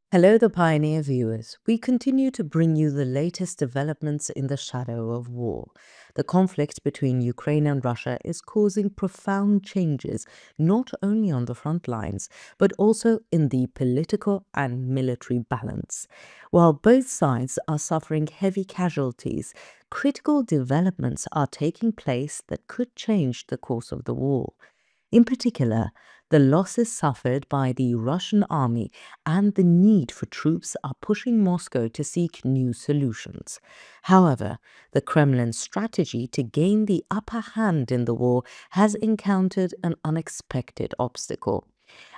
Hello, the Pioneer viewers. We continue to bring you the latest developments in the shadow of war. The conflict between Ukraine and Russia is causing profound changes, not only on the front lines, but also in the political and military balance. While both sides are suffering heavy casualties, critical developments are taking place that could change the course of the war. In particular, the losses suffered by the Russian army and the need for troops are pushing Moscow to seek new solutions. However, the Kremlin's strategy to gain the upper hand in the war has encountered an unexpected obstacle.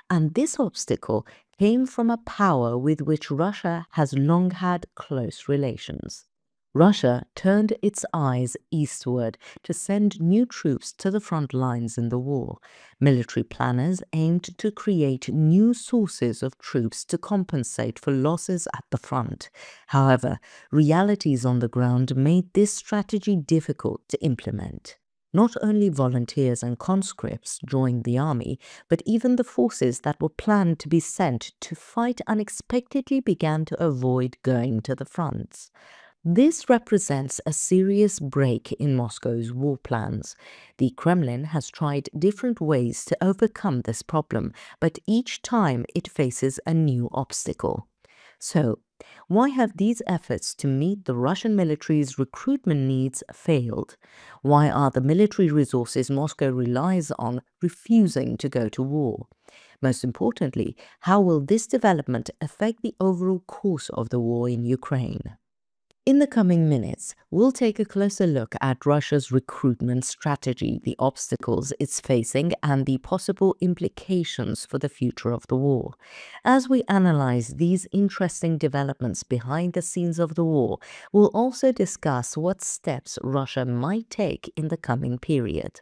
And this obstacle came from a power with which Russia has long had close relations. Russia turned its eyes eastward to send new troops to the front lines in the war. Military planners aimed to create new sources of troops to compensate for losses at the front. However, realities on the ground made this strategy difficult to implement. Not only volunteers and conscripts joined the army, but even the forces that were planned to be sent to fight unexpectedly began to avoid going to the fronts. This represents a serious break in Moscow's war plans. The Kremlin has tried different ways to overcome this problem, but each time it faces a new obstacle. So, why have these efforts to meet the Russian military's recruitment needs failed? Why are the military resources Moscow relies on refusing to go to war? Most importantly, how will this development affect the overall course of the war in Ukraine? In the coming minutes, we'll take a closer look at Russia's recruitment strategy, the obstacles it's facing, and the possible implications for the future of the war. As we analyze these interesting developments behind the scenes of the war, we'll also discuss what steps Russia might take in the coming period.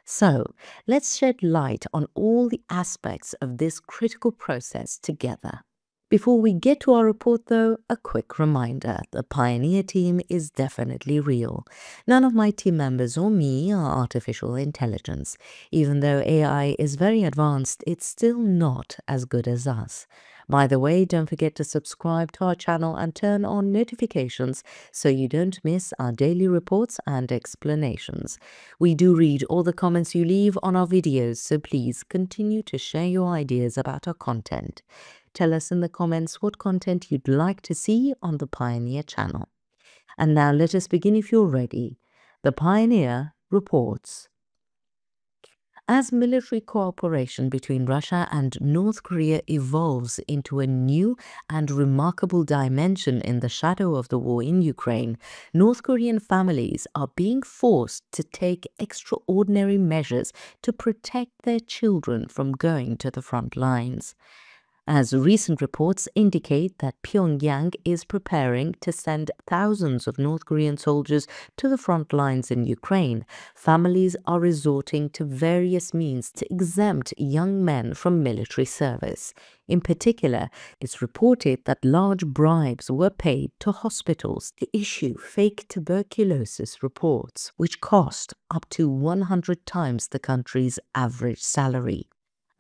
So, let's shed light on all the aspects of this critical process together. Before we get to our report, though, a quick reminder. The Pioneer team is definitely real. None of my team members or me are artificial intelligence. Even though AI is very advanced, it's still not as good as us. By the way, don't forget to subscribe to our channel and turn on notifications so you don't miss our daily reports and explanations. We do read all the comments you leave on our videos, so please continue to share your ideas about our content. Tell us in the comments what content you'd like to see on the Pioneer channel. And now let us begin if you're ready. The Pioneer reports. As military cooperation between Russia and North Korea evolves into a new and remarkable dimension in the shadow of the war in Ukraine, North Korean families are being forced to take extraordinary measures to protect their children from going to the front lines. As recent reports indicate that Pyongyang is preparing to send thousands of North Korean soldiers to the front lines in Ukraine, families are resorting to various means to exempt young men from military service. In particular, it's reported that large bribes were paid to hospitals to issue fake tuberculosis reports, which cost up to 100 times the country's average salary.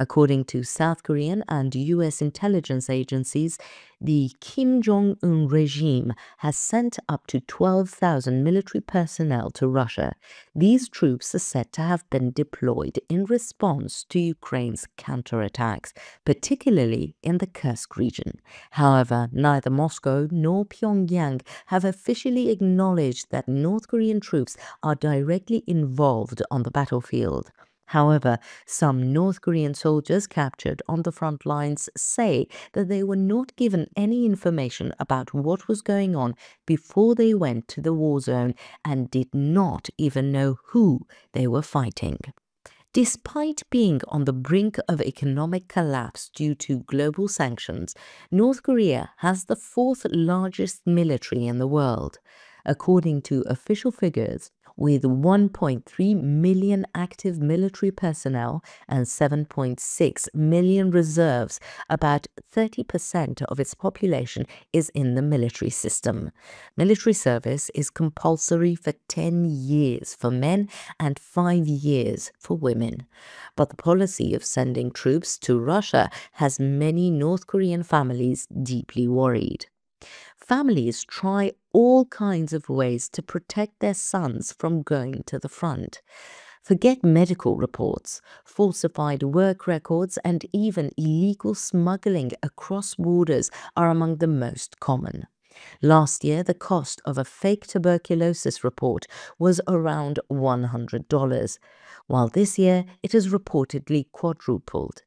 According to South Korean and US intelligence agencies, the Kim Jong-un regime has sent up to 12,000 military personnel to Russia. These troops are said to have been deployed in response to Ukraine's counterattacks, particularly in the Kursk region. However, neither Moscow nor Pyongyang have officially acknowledged that North Korean troops are directly involved on the battlefield. However, some North Korean soldiers captured on the front lines say that they were not given any information about what was going on before they went to the war zone and did not even know who they were fighting. Despite being on the brink of economic collapse due to global sanctions, North Korea has the fourth largest military in the world. According to official figures, With 1.3 million active military personnel and 7.6 million reserves, about 30% of its population is in the military system. Military service is compulsory for 10 years for men and 5 years for women. But the policy of sending troops to Russia has many North Korean families deeply worried. Families try all kinds of ways to protect their sons from going to the front. Forget medical reports, falsified work records, and even illegal smuggling across borders are among the most common. Last year, the cost of a fake tuberculosis report was around $100, while this year it has reportedly quadrupled.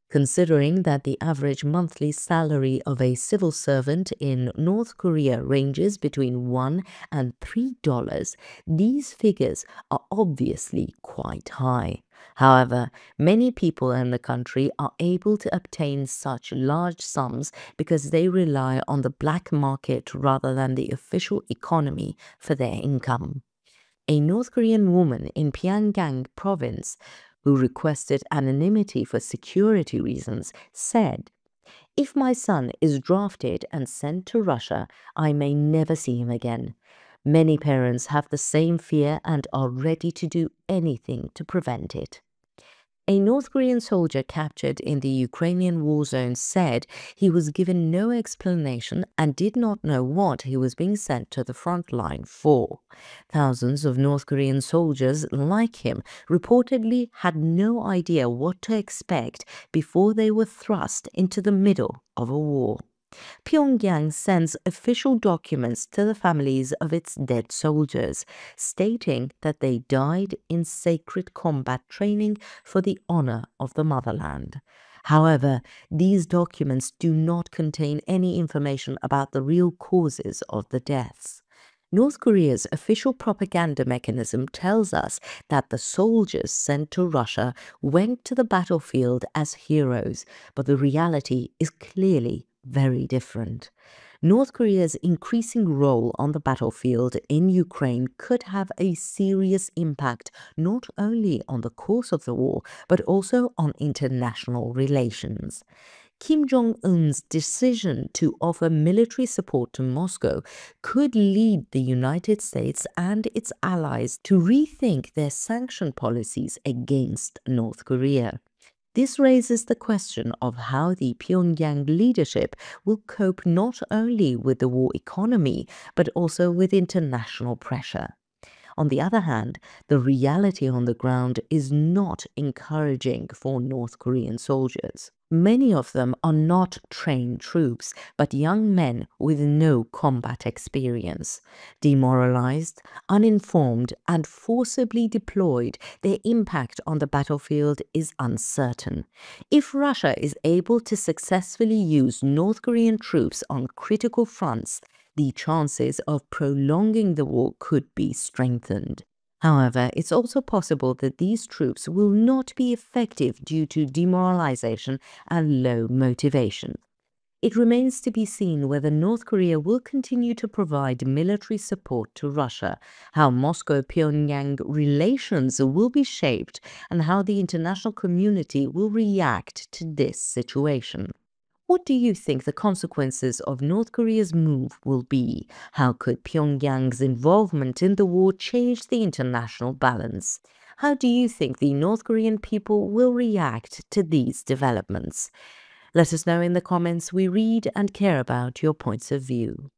Considering that the average monthly salary of a civil servant in North Korea ranges between $1 and $3, these figures are obviously quite high. However, many people in the country are able to obtain such large sums because they rely on the black market rather than the official economy for their income. A North Korean woman in Pyongyang province who requested anonymity for security reasons, said, "If my son is drafted and sent to Russia, I may never see him again. Many parents have the same fear and are ready to do anything to prevent it." A North Korean soldier captured in the Ukrainian war zone said he was given no explanation and did not know what he was being sent to the front line for. Thousands of North Korean soldiers like him reportedly had no idea what to expect before they were thrust into the middle of a war. Pyongyang sends official documents to the families of its dead soldiers, stating that they died in sacred combat training for the honor of the motherland. However, these documents do not contain any information about the real causes of the deaths. North Korea's official propaganda mechanism tells us that the soldiers sent to Russia went to the battlefield as heroes, but the reality is clearly very different. North Korea's increasing role on the battlefield in Ukraine could have a serious impact not only on the course of the war, but also on international relations. Kim Jong-un's decision to offer military support to Moscow could lead the United States and its allies to rethink their sanction policies against North Korea. This raises the question of how the Pyongyang leadership will cope not only with the war economy, but also with international pressure. On the other hand, the reality on the ground is not encouraging for North Korean soldiers. Many of them are not trained troops, but young men with no combat experience. Demoralized, uninformed, and forcibly deployed, their impact on the battlefield is uncertain. If Russia is able to successfully use North Korean troops on critical fronts, the chances of prolonging the war could be strengthened. However, it's also possible that these troops will not be effective due to demoralization and low motivation. It remains to be seen whether North Korea will continue to provide military support to Russia, how Moscow-Pyongyang relations will be shaped, and how the international community will react to this situation. What do you think the consequences of North Korea's move will be? How could Pyongyang's involvement in the war change the international balance? How do you think the North Korean people will react to these developments? Let us know in the comments. We read and care about your points of view.